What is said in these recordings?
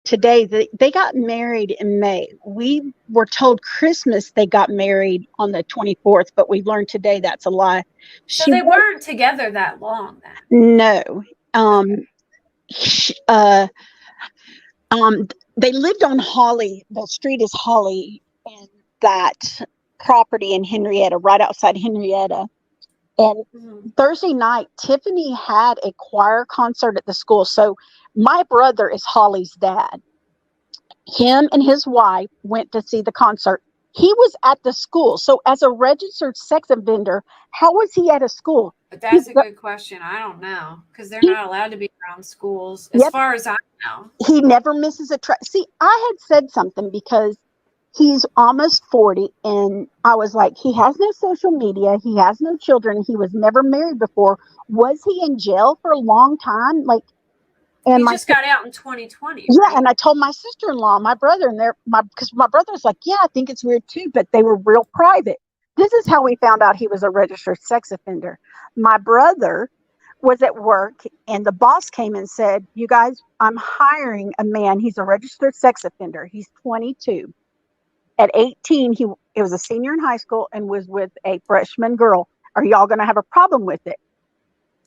today that they got married in May. We were told Christmas they got married on the 24th, but we learned today that's a lie. So they weren't together that long then? No. Sh- uh, they lived on Holly. The street is Holly, and that property in Henryetta, right outside Henryetta. And Thursday night, Tiffany had a choir concert at the school. So my brother is Holly's dad. Him and his wife went to see the concert. He was at the school. So as a registered sex offender, how was he at a school? But that's a good question. I don't know, because they're not allowed to be around schools, as far as I know. He never misses a track. See, I had said something because he's almost 40, and I was like, he has no social media. He has no children. He was never married before. Was he in jail for a long time? Like, and he just got out in 2020. Yeah, right? And I told my sister-in-law, my brother, and because my brother's like, yeah, I think it's weird too, but they were real private. This is how we found out he was a registered sex offender. My brother was at work, and the boss came and said, you guys, I'm hiring a man. He's a registered sex offender. He's 22. At 18, he was a senior in high school and was with a freshman girl. Are y'all going to have a problem with it?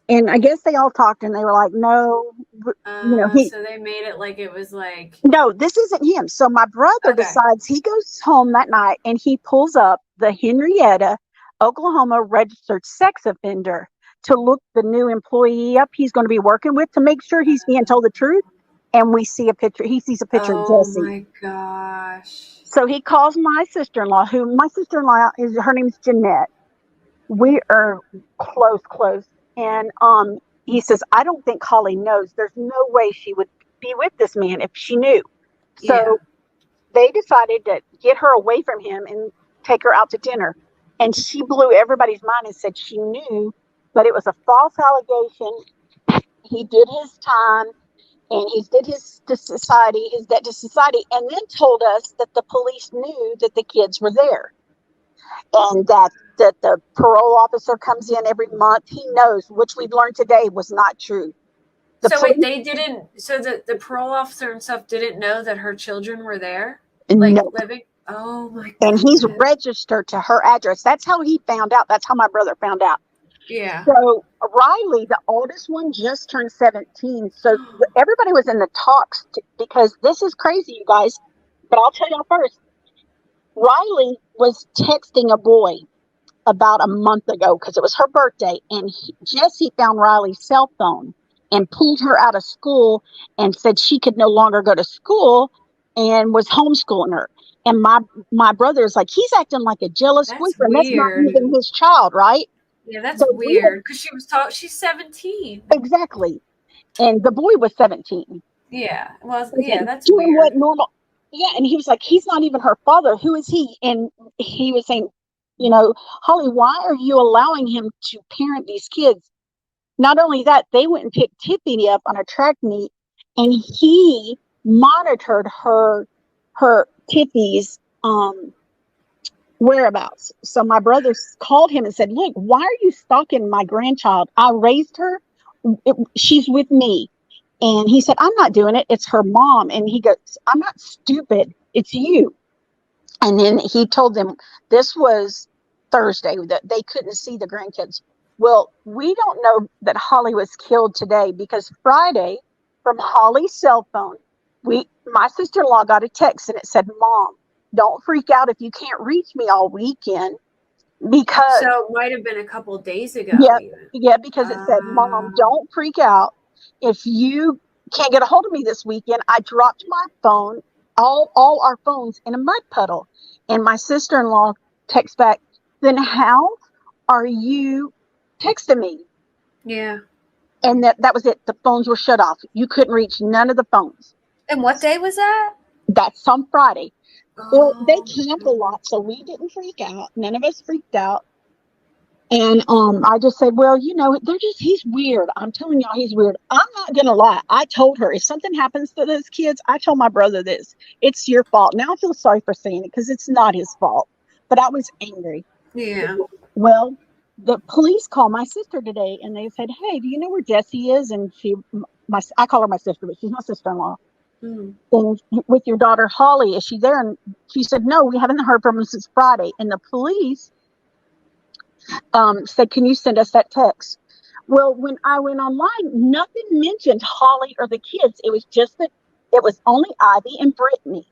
And I guess they all talked, and they were like, no. So they made it like it was like. No, this isn't him. So my brother decides he goes home that night, and he pulls up the Henryetta, Oklahoma registered sex offender to look the new employee up he's going to be working with to make sure he's being told the truth. And we see a picture. He sees a picture of Jesse. Oh my gosh. So he calls my sister-in-law, her name's Jeanette. We are close. And he says, I don't think Holly knows. There's no way she would be with this man if she knew. So they decided to get her away from him and take her out to dinner. And she blew everybody's mind and said she knew, but it was a false allegation. He did his time. And he did his debt to society, and then told us that the police knew that the kids were there. And that the parole officer comes in every month. He knows, which we've learned today was not true. They didn't, so the parole officer and stuff didn't know that her children were there? Like living? Oh my God. And he's registered to her address. That's how he found out. That's how my brother found out. Yeah. So Riley, the oldest one, just turned 17. So everybody was in the talks because this is crazy, you guys. But I'll tell y'all first. Riley was texting a boy about a month ago because it was her birthday. And Jesse found Riley's cell phone and pulled her out of school and said she could no longer go to school and was homeschooling her. And my brother is like, he's acting like a jealous boyfriend. That's not even his child, right? Yeah, that's weird because she's 17. Exactly. And the boy was 17. Yeah. Well, yeah, that's weird. What normal? Yeah. And he was like, he's not even her father. Who is he? And he was saying, Holly, why are you allowing him to parent these kids? Not only that, they went and picked Tiffany up on a track meet, and he monitored Tiffany's whereabouts. So my brother called him and said, look, why are you stalking my grandchild? I raised her. She's with me. And he said, I'm not doing it. It's her mom. And he goes, I'm not stupid. It's you. And then he told them this was Thursday, that they couldn't see the grandkids. Well, we don't know that Holly was killed today because Friday from Holly's cell phone, my sister-in-law got a text and it said, Mom, don't freak out if you can't reach me all weekend. Because so it might have been a couple of days ago. Yeah, because it said, Mom, don't freak out if you can't get a hold of me this weekend. I dropped my phone, all our phones in a mud puddle. And my sister-in-law texts back, then how are you texting me? Yeah. And that was it. The phones were shut off. You couldn't reach none of the phones. And what day was that? That's on Friday. Well, they camp a lot, so we didn't freak out. None of us freaked out. And I just said, well, he's weird. I'm telling y'all, he's weird. I'm not going to lie. I told her, if something happens to those kids, I told my brother this. It's your fault. Now I feel sorry for saying it because it's not his fault. But I was angry. Yeah. Well, the police called my sister today, and they said, hey, do you know where Jessie is? And I call her my sister, but she's my sister-in-law. Mm. And with your daughter Holly, is she there? And she said, no, we haven't heard from her since Friday. And the police said, can you send us that text? Well, when I went online, nothing mentioned Holly or the kids. It was just that it was only Ivy and Brittany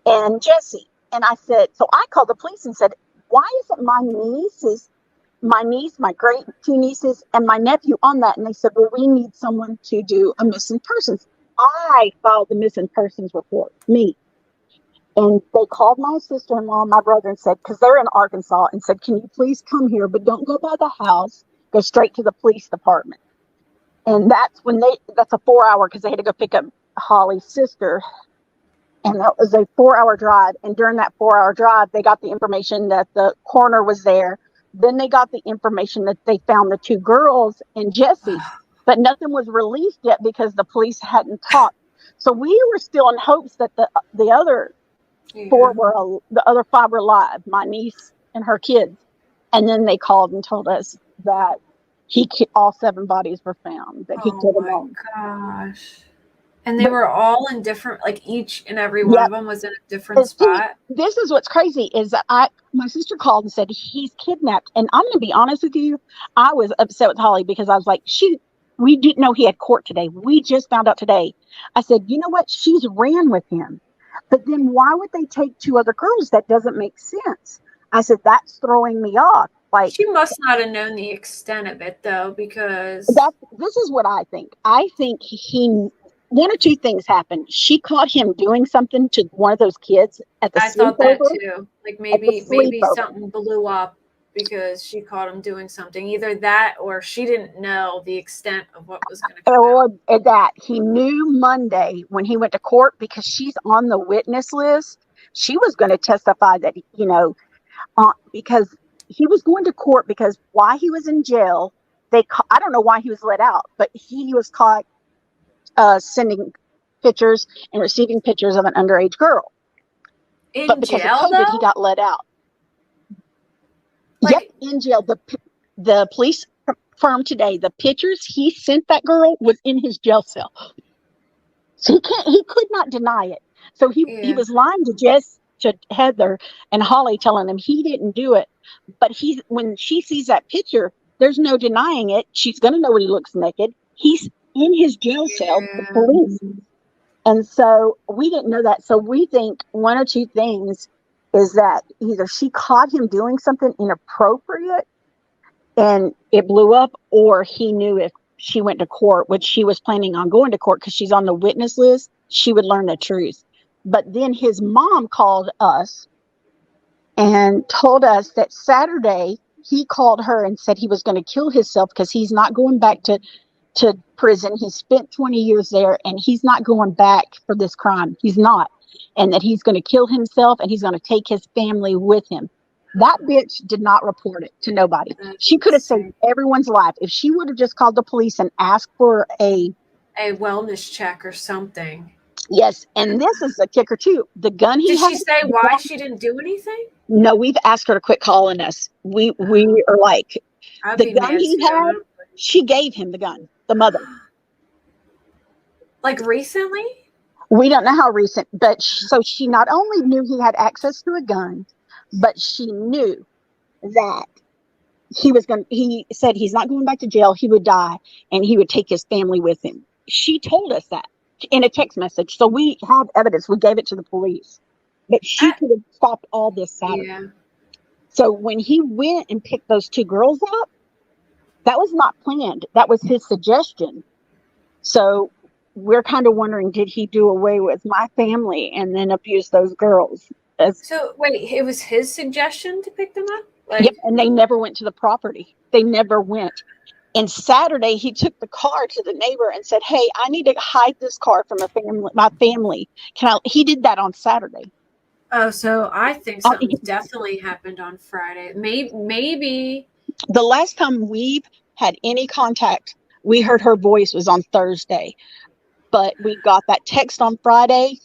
and Jesse. And I said, so I called the police and said, why isn't my niece, my great two nieces, and my nephew on that? And they said, well, we need someone to do a missing persons. I filed the missing persons report, me. And they called my sister-in-law and my brother and said, because they're in Arkansas, and said, can you please come here, but don't go by the house, go straight to the police department. And that's a 4-hour, because they had to go pick up Holly's sister. And that was a 4-hour drive. And during that 4-hour drive, they got the information that the coroner was there. Then they got the information that they found the two girls and Jesse, but nothing was released yet because the police hadn't talked. So we were still in hopes that the other the other 5 were alive, my niece and her kids. And then they called and told us that all 7 bodies were found, that he killed them all. Gosh. And they were all in different, like each and every one of them was in a different spot. This is what's crazy is that my sister called and said he's kidnapped. And I'm going to be honest with you. I was upset with Holly because I was like, we didn't know he had court today. We just found out today. I said, you know what? She's ran with him. But then why would they take 2 other girls? That doesn't make sense. I said, that's throwing me off. Like, she must not have known the extent of it though, because this is what I think. I think one or two things happened. She caught him doing something to one of those kids at the sleepover. I thought that too. Like maybe something blew up because she caught him doing something. Either that or she didn't know the extent of what was going to come out. Or that he knew Monday when he went to court, because she's on the witness list. She was going to testify that, because he was going to court because while he was in jail, I don't know why he was let out, but he was caught sending pictures and receiving pictures of an underage girl. But because jail, of COVID, he got let out. Yep, in jail. The police confirmed today the pictures he sent that girl was in his jail cell. So he could not deny it. So he was lying to Heather and Holly, telling them he didn't do it. But when she sees that picture, there's no denying it. She's going to know when he looks naked. He's in his jail cell with the police. And so we didn't know that. So we think one or two things is that either she caught him doing something inappropriate and it blew up, or he knew if she went to court, which she was planning on going to court because she's on the witness list, she would learn the truth. But then his mom called us and told us that Saturday he called her and said he was going to kill himself because he's not going back to prison. He spent 20 years there and he's not going back for this crime. He's not. And that he's going to kill himself and he's going to take his family with him. That bitch did not report it to nobody. She could have saved everyone's life if she would have just called the police and asked for a wellness check or something. Yes, and this is the kicker too. The gun he had. Did she say why she didn't do anything? No, we've asked her to quit calling us. We are like, the gun he had, she gave him the gun, the mother. Like recently? We don't know how recent, but so she not only knew he had access to a gun, but she knew that he said he's not going back to jail. He would die and he would take his family with him. She told us that in a text message. So we have evidence. We gave it to the police, but she could have stopped all this Saturday. Yeah. So when he went and picked those 2 girls up, that was not planned. That was his suggestion. So we're kind of wondering, did he do away with my family and then abuse those girls? So wait, it was his suggestion to pick them up? Yep, and they never went to the property. They never went. And Saturday, he took the car to the neighbor and said, hey, I need to hide this car from my family. He did that on Saturday. Oh, so I think something definitely happened on Friday. Maybe. The last time we've had any contact, we heard her voice was on Thursday. But we got that text on Friday.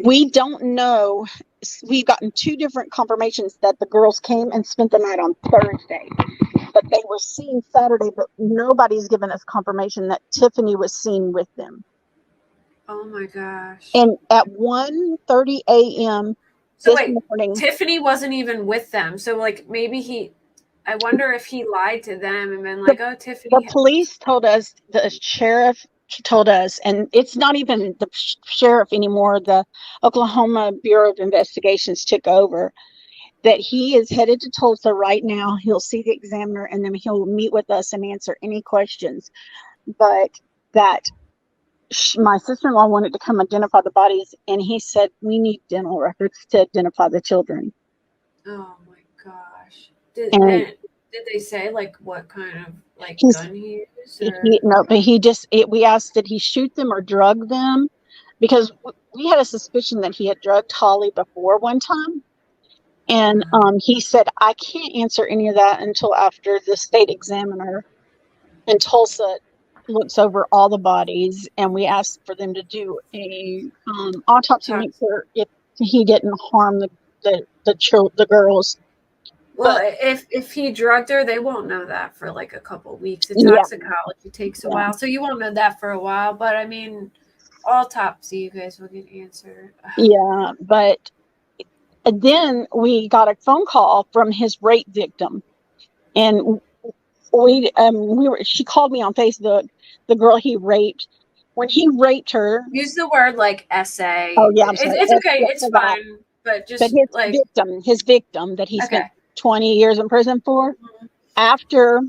We don't know. We've gotten 2 different confirmations that the girls came and spent the night on Thursday. But they were seen Saturday, but nobody's given us confirmation that Tiffany was seen with them. Oh my gosh. And at 1:30 a.m. So this wait, morning, Tiffany wasn't even with them. So like maybe I wonder if he lied to them and been the, like, "Oh, the Tiffany." police told us, the sheriff told us, and it's not even the sheriff anymore. The Oklahoma Bureau of Investigations took over, that he is headed to Tulsa right now. He'll see the examiner and then he'll meet with us and answer any questions. But that my sister-in-law wanted to come identify the bodies, and he said we need dental records to identify the children. Oh my gosh. And Did they say like what kind of like he's gun he used he or no, but we asked, did he shoot them or drug them? Because we had a suspicion that he had drugged Holly before one time. And he said, I can't answer any of that until after the state examiner in Tulsa looks over all the bodies, and we asked for them to do a autopsy to make sure if he didn't harm the girls. well, But if he drugged her, they won't know that for like a couple weeks. The yeah, toxicology takes a yeah, while, so you won't know that for a while. But I mean, autopsy, you guys will get answered. yeah. But then we got a phone call from his rape victim, and we were. She called me on Facebook. The girl he raped, when he raped her. Use the word like Oh essay. yeah, I'm sorry. It's okay. It's Forgot. fine. But But just like his victim that he spent okay. 20 years in prison for, after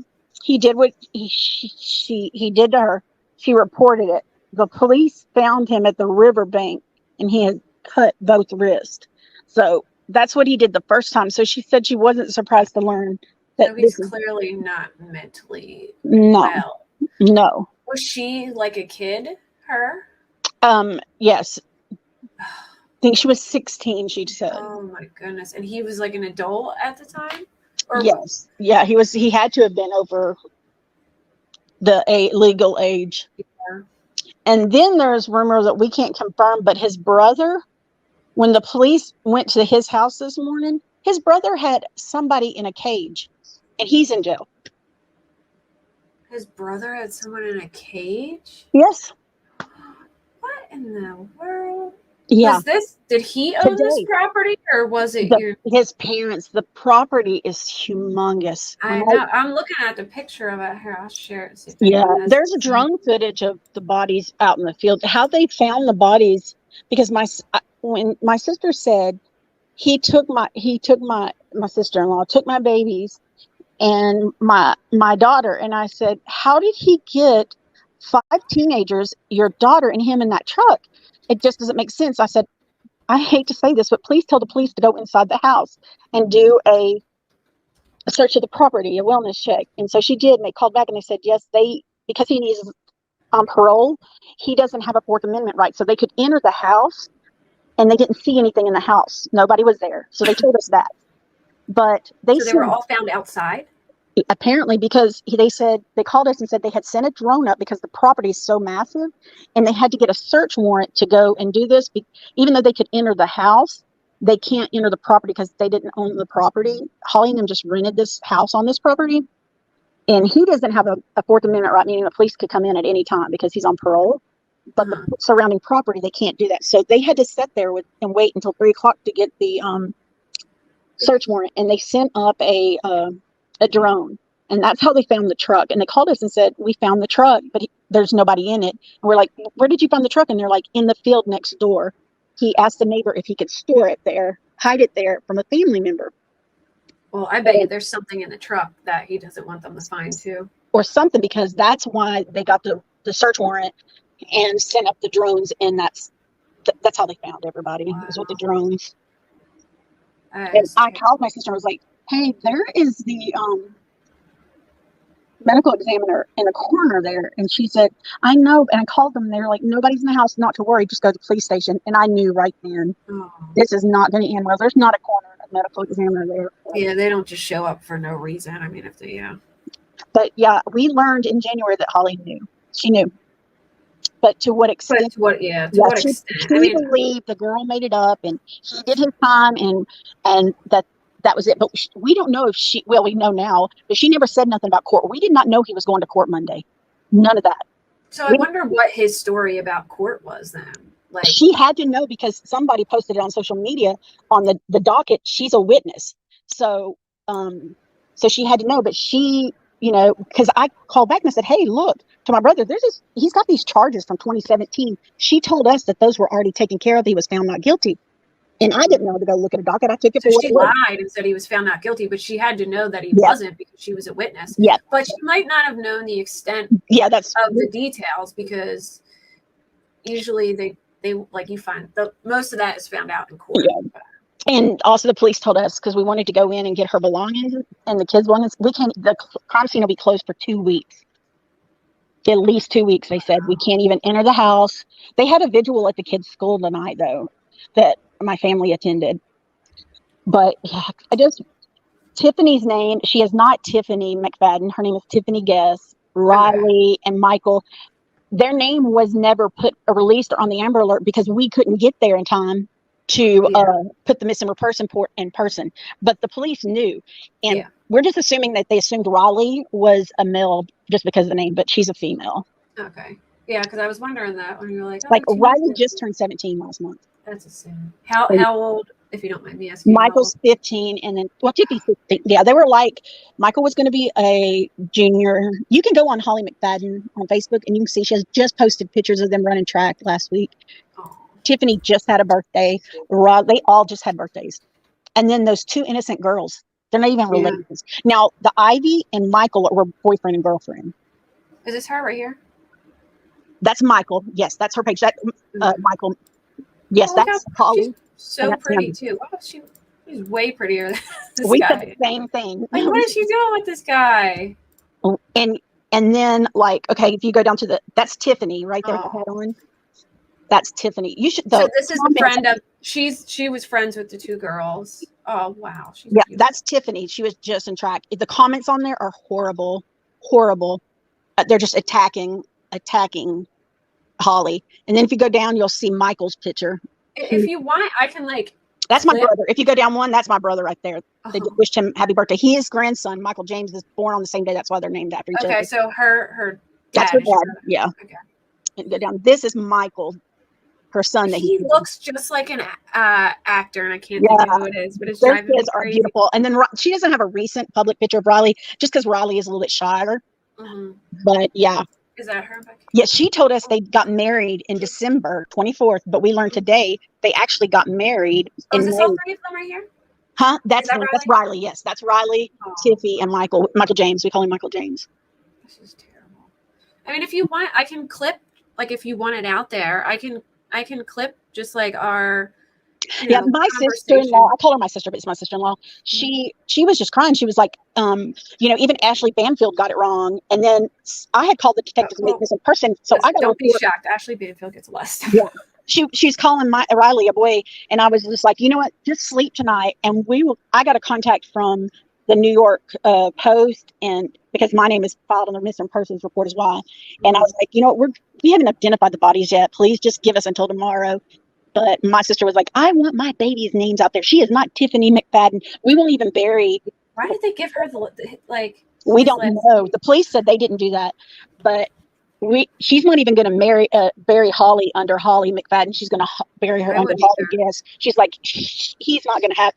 he did what he did to her, she reported it. The police found him at the riverbank, and he had cut both wrists. So that's what he did the first time. So she said she wasn't surprised to learn that So he's this is clearly not mentally no, well. no. Was she like a kid? Her? Yes. I think she was 16, she said. Oh my goodness! And he was like an adult at the time, or Yes. Yeah, he had to have been over the legal age. yeah. And then there's rumors that we can't confirm, but his brother, when the police went to his house this morning, his brother had somebody in a cage, and he's in jail. His brother had someone in a cage? Yes. What in the world? Yeah. Did he own this Today, property or was it your his parents, the property is humongous. I know. I'm looking at the picture of it here. I'll share it, see if Yeah, anyone has there's a drone footage of the bodies out in the field. How they found the bodies, because when my sister said my sister-in-law took my babies and my daughter, and I said, how did he get 5 teenagers, your daughter and him, in that truck? It just doesn't make sense. I said, I hate to say this, but please tell the police to go inside the house and do a search of the property, a wellness check. And so she did, and they called back and they said, yes, because he is on parole, he doesn't have a Fourth Amendment right. So they could enter the house, and they didn't see anything in the house. Nobody was there. So they told us that. But So they were all found outside? apparently, because they called us and said they had sent a drone up because the property is so massive, and they had to get a search warrant to go and do this. Even though they could enter the house, they can't enter the property because they didn't own the property. Holly and them just rented this house on this property, and he doesn't have a Fourth Amendment right, meaning the police could come in at any time because he's on parole. But the surrounding property, they can't do that. So they had to sit there and wait until 3 o'clock to get the search warrant, and they sent up a drone, and that's how they found the truck. And they called us and said, we found the truck, but there's nobody in it. And we're like, where did you find the truck? And they're like, in the field next door. He asked the neighbor if he could store it there, hide it there from a family member. Well, I bet you there's something in the truck that he doesn't want them to find too, or something, because that's why they got the search warrant and sent up the drones, and that's how they found everybody. Wow. Was with the drones. And I called my sister. I was like, hey, there is the medical examiner in the corner there. And she said, I know. And I called them. They're like, nobody's in the house. Not to worry. Just go to the police station. And I knew right then, this is not going to end well. There's not a corner medical examiner there. Yeah, they don't just show up for no reason. I mean, if they, yeah. But yeah, we learned in January that Holly knew. She knew. But to what extent? To what extent? She believed the girl made it up, and he did his time, and that was it. But we don't know if we know now, but she never said nothing about court. We did not know he was going to court Monday. None of that. So I wonder what his story about court was then. Like, she had to know because somebody posted it on social media on the docket. She's a witness. So, so she had to know, but she, because I called back and I said, hey, look, to my brother, he's got these charges from 2017. She told us that those were already taken care of. He was found not guilty. And I didn't know to go look at a docket. I took it so for what she it was. lied and said he was found not guilty, but she had to know that he wasn't because she was a witness. Yeah. But she might not have known the extent of the details, because usually they like, you find most of that is found out in court. Yeah. And also the police told us, because we wanted to go in and get her belongings and the kids' belongings, the crime scene will be closed for 2 weeks. At least 2 weeks, they said. We can't even enter the house. They had a vigil at the kids' school tonight, though, that my family attended. But yeah, Tiffany's name, she is not Tiffany McFadden. Her name is Tiffany Guess. Riley and Michael, their name was never released on the Amber Alert because we couldn't get there in time to put the missing person report in person. But the police knew. And we're just assuming that they assumed Riley was a male just because of the name, but she's a female. Okay. Yeah, because I was wondering that when you were like, Riley just turned 17 last month. That's insane. How old, if you don't mind me asking? Michael's 15, and then Tiffany's 15. Yeah, they were like, Michael was going to be a junior. You can go on Holly McFadden on Facebook, and you can see she has just posted pictures of them running track last week. Oh. Tiffany just had a birthday. They all just had birthdays. And then those 2 innocent girls, they're not even related. Now, the Ivy and Michael were boyfriend and girlfriend. Is this her right here? That's Michael. Yes, that's her page. That Michael. Yes, that's Holly. So pretty too. Oh, she's way prettier than this we guy. said the same thing. Like, what is she doing with this guy? And then, like, okay, if you go down to that's Tiffany right there with the hat on. That's Tiffany. You should. So this is the friend of. She was friends with the 2 girls. Oh wow. She's beautiful. That's Tiffany. She was just in track. The comments on there are horrible, horrible. They're just attacking Holly. And then if you go down, you'll see Michael's picture. If you want, I can That's my brother. If you go down one, that's my brother right there. They wished him happy birthday. His grandson, Michael James, is born on the same day. That's why they're named after each other. Okay, so her dad. That's her dad. Yeah. Okay. And go down. This is Michael, her son. He looks just like an actor, and I can't think of who it is, but it's driving me crazy. Are beautiful. And then she doesn't have a recent public picture of Riley, just because Riley is a little bit shyer. Mm-hmm. But yeah. Is that her? Yes, she told us they got married in December 24th, but we learned today they actually got married in May. Is this all 3 of them right here? Huh? That's Riley. Yes, that's Riley, Tiffy, and Michael James. We call him Michael James. This is terrible. I mean, if you want, I can clip. Like, if you want it out there, I can clip just like our. My sister-in-law, I call her my sister, but it's my sister-in-law. She was just crying. She was like, even Ashley Banfield got it wrong. And then I had called the detective to make this in person. So don't be shocked. Ashley Banfield gets less. Yeah. She's calling Riley a boy. And I was just like, you know what, just sleep tonight. And I got a contact from the New York Post, and because my name is filed on the missing persons report as well. And I was like, you know what, we haven't identified the bodies yet. Please just give us until tomorrow. But my sister was like, I want my baby's names out there. She is not Tiffany McFadden. We won't even bury. Why did they give her we don't know. The police said they didn't do that. But she's not even going to bury Holly under Holly McFadden. She's going to bury her under Holly Guess. She's like, she's not going to have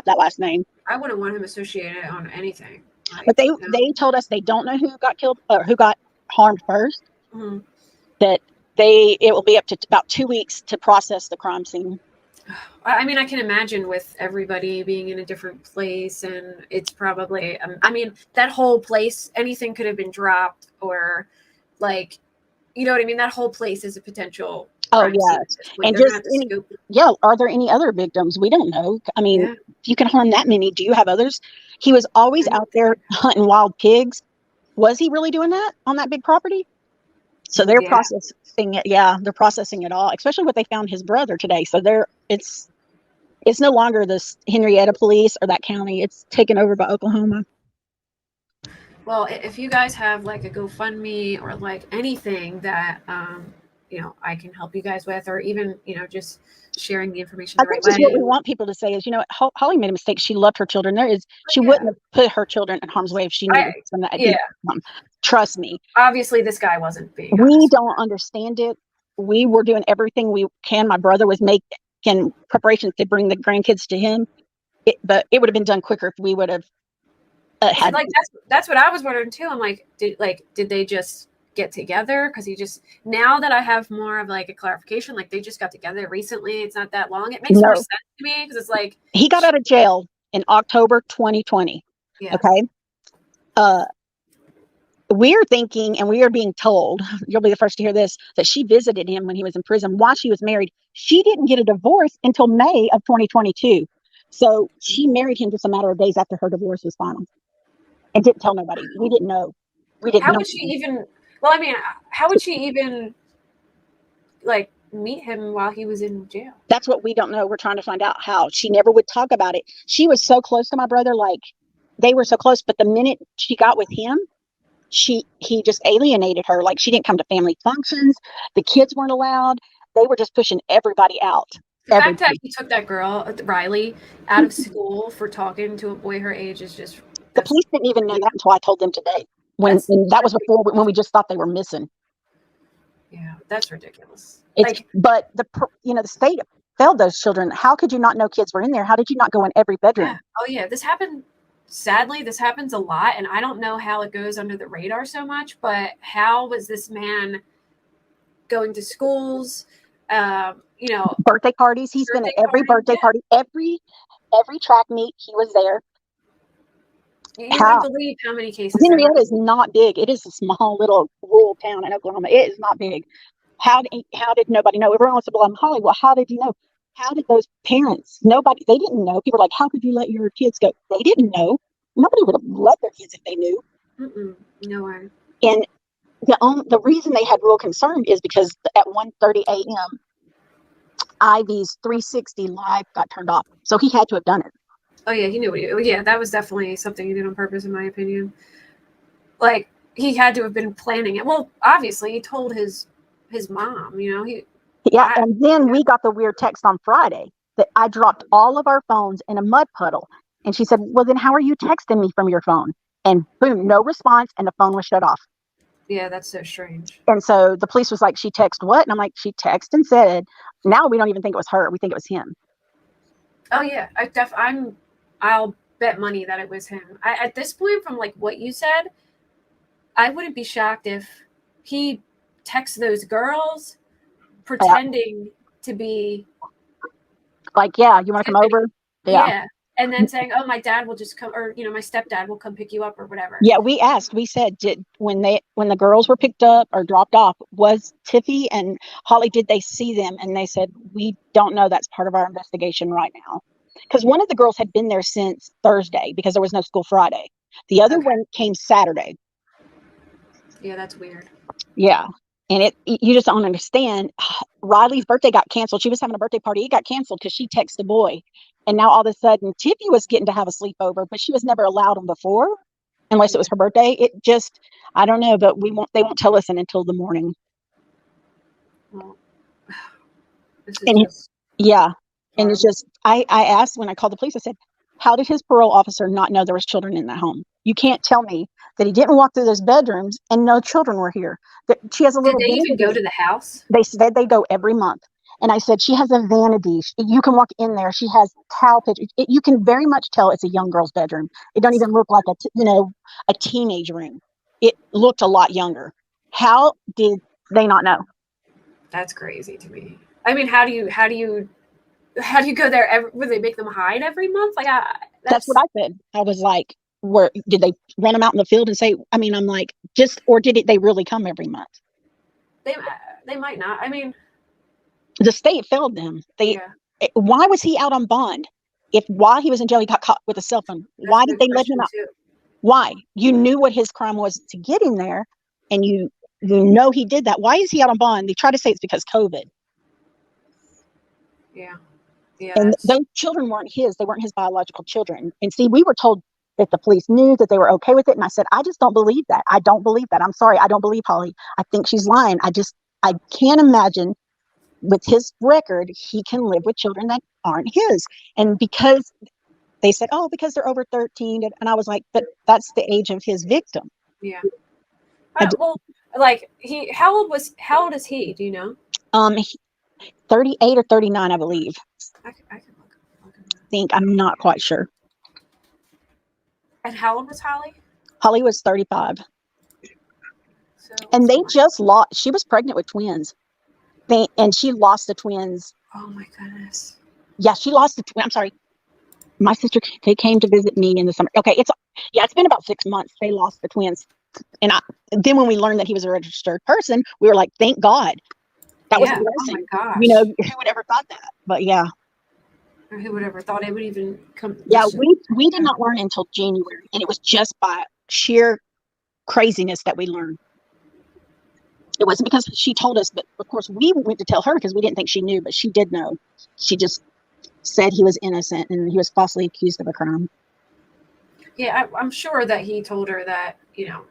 that last name. I wouldn't want him associated on anything. But they told us they don't know who got killed or who got harmed first. Mm-hmm. That it will be up to about 2 weeks to process the crime scene. I mean, I can imagine with everybody being in a different place, and it's probably, that whole place, anything could have been dropped, or you know what I mean? That whole place is a potential. Oh, yeah. And are there any other victims? We don't know. I mean, if you can harm that many, do you have others? He was always out there hunting wild pigs. Was he really doing that on that big property? So they're processing it. Yeah, they're processing it all, especially what they found his brother today. So it's no longer this Henryetta police or that county. It's taken over by Oklahoma. Well, if you guys have a GoFundMe or anything that I can help you guys with, or even, just sharing the information I the right think just what way. we want people to say is, Holly made a mistake. She loved her children. She Yeah. wouldn't have put her children in harm's way if she knew from that. Yeah. Trust me. Obviously, this guy wasn't being We honest. don't understand it. We were doing everything we can. My brother was making preparations to bring the grandkids to him, but it would have been done quicker if we would have had. Like that's what I was wondering too. I'm like, did they just get together? Because now that I have more of like a clarification, like they just got together recently. It's not that long. It makes more sense to me because it's like he got out of jail in October 2020. Yeah. Okay. We're thinking, and we are being told, you'll be the first to hear this, that she visited him when he was in prison while she was married. She didn't get a divorce until May of 2022. So she married him just a matter of days after her divorce was final and didn't tell nobody. We didn't know. How would she even, how would she even like meet him while he was in jail? That's what we don't know. We're trying to find out how. She never would talk about it. She was so close to my brother, like they were so close, but the minute she got with him, he just alienated her. Like she didn't come to family functions. The kids weren't allowed. They were just pushing everybody out. The fact that he took that girl, Riley, out of school for talking to a boy her age is just. The police didn't even know that until I told them today. When that was before, when we just thought they were missing. Yeah, that's ridiculous. But the state failed those children. How could you not know kids were in there? How did you not go in every bedroom? Yeah. Oh yeah, this happened. Sadly, this happens a lot, and I don't know how it goes under the radar so much, but how was this man going to schools, birthday parties? He's been at every birthday party, every track meet, he was there. You wouldn't believe how many cases. Henryetta is not big. It is a small little rural town in Oklahoma. It is not big. How did nobody know? Everyone wants to blame Holly. Well, how did you know? How did those parents? Nobody. They didn't know. People were like, how could you let your kids go? They didn't know. Nobody would have let their kids if they knew. No way. And the reason they had real concern is because at 1:30 a.m. Ivy's 360 live got turned off, so he had to have done it. Oh yeah, he knew. Yeah, that was definitely something he did on purpose, in my opinion. Like he had to have been planning it. Well, obviously, he told his mom. And then we got the weird text on Friday that I dropped all of our phones in a mud puddle, and she said, "Well, then how are you texting me from your phone?" And boom, no response, and the phone was shut off. Yeah, that's so strange. And so the police was like, "She texted what?" And I'm like, "She texted and said." Now we don't even think it was her. We think it was him. Oh yeah, I'll bet money that it was him. At this point, from like what you said, I wouldn't be shocked if he texts those girls pretending to be like, yeah, you want to come over? Yeah. And then saying, "Oh, my dad will just come," or my stepdad will come pick you up, or whatever. Yeah, we said, when the girls were picked up or dropped off, was Tiffy and Holly, did they see them? And they said, we don't know. That's part of our investigation right now. Because one of the girls had been there since Thursday because there was no school Friday. The other one came Saturday. Yeah, that's weird. Yeah. And you just don't understand. Riley's birthday got canceled. She was having a birthday party. It got canceled because she texted a boy. And now all of a sudden, Tiffy was getting to have a sleepover, but she was never allowed them before, unless it was her birthday. It just, I don't know, but they won't tell us until the morning. Well, and it's just, I asked when I called the police, I said, how did his parole officer not know there was children in that home? You can't tell me that he didn't walk through those bedrooms and no children were here. That she has a little. Did they even go to the house? They said they go every month. And I said, she has a vanity. You can walk in there. She has towel pictures. You can very much tell it's a young girl's bedroom. It don't even look like a teenage room. It looked a lot younger. How did they not know? That's crazy to me. I mean, how do you go there? Would they make them hide every month? Like that's what I said. I was like, did they run them out in the field and say? I mean, I'm like, or did they really come every month? They might not. I mean. The state failed them. Why was he out on bond? If while he was in jail, he got caught with a cell phone. Why did they let him out? Why? You knew what his crime was to get in there, and you he did that. Why is he out on bond? They try to say it's because COVID. Yeah. And those children weren't his. They weren't his biological children. And see, we were told that the police knew that they were okay with it. And I said, I just don't believe that. I don't believe that. I'm sorry. I don't believe Holly. I think she's lying. I can't imagine with his record, he can live with children that aren't his. And because they said, oh, because they're over 13. And I was like, but that's the age of his victim. Yeah. Well, like how old is he? Do you know? 38 or 39, I believe. I can look. I'm not quite sure. And how old was Holly? Holly was 35. So, and they just lost. She was pregnant with twins. And she lost the twins. Oh my goodness. Yeah, she lost the twins. I'm sorry. My sister, they came to visit me in the summer. Okay, it's been about 6 months. They lost the twins. And then when we learned that he was a registered person, we were like, thank God. That was a blessing. Oh my gosh. You know, who would ever thought that? But yeah. Or who would ever thought it would even come? Yeah, we did not learn until January. And it was just by sheer craziness that we learned. It wasn't because she told us, but of course we went to tell her because we didn't think she knew, but she did know. She just said he was innocent and he was falsely accused of a crime. Yeah, I'm sure that he told her that, you know,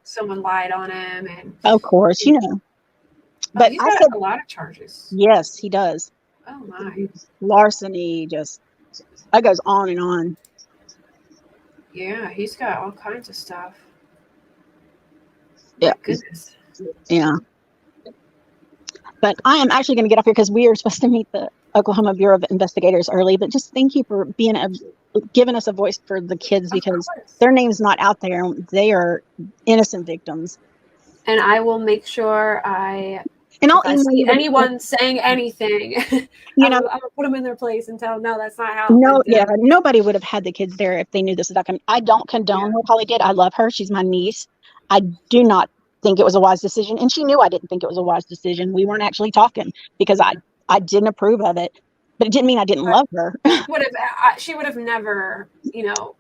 someone lied on him. And of course, you know. But he's got a lot of charges. Yes, he does. Oh my. Larceny, just that goes on and on. Yeah, he's got all kinds of stuff. Yeah. My goodness. Yeah. But I am actually going to get off here because we are supposed to meet the Oklahoma Bureau of Investigators early. But just thank you for giving us a voice for the kids because their name's not out there. They are innocent victims. And I will make sure I'll see anyone saying anything, I'm gonna put them in their place and tell them, no, that's not how. Nobody would have had the kids there if they knew this was not coming. I don't condone what Holly did. I love her. She's my niece. I do not think it was a wise decision, and she knew I didn't think it was a wise decision. We weren't actually talking because I didn't approve of it, but it didn't mean I didn't love her. She would have never,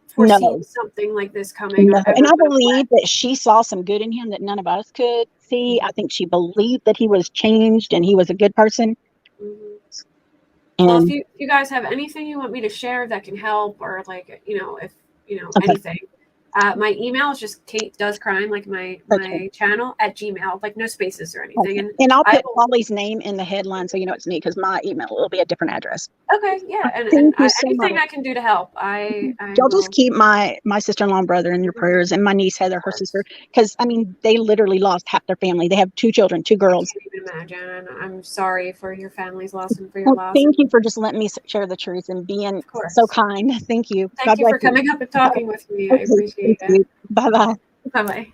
foreseen something like this coming. No. And I believe that she saw some good in him that none of us could see. I think she believed that he was changed and he was a good person. Mm-hmm. Well, if you guys have anything you want me to share that can help, or anything, my email is just Kate Does Crime, like my channel at Gmail, like no spaces or anything. Okay. And I'll put Holly's name in the headline so you know it's me because my email will be a different address. Okay, yeah, and anything I can do to help, y'all just keep my sister-in-law and brother in your prayers, and my niece Heather, her sister, because they literally lost half their family. They have 2 children, 2 girls. I can't even imagine. I'm sorry for your family's loss and for your loss. Thank you for just letting me share the truth and being so kind. Thank you. Thank you for coming up and talking with me. I appreciate it. Bye bye. Bye bye.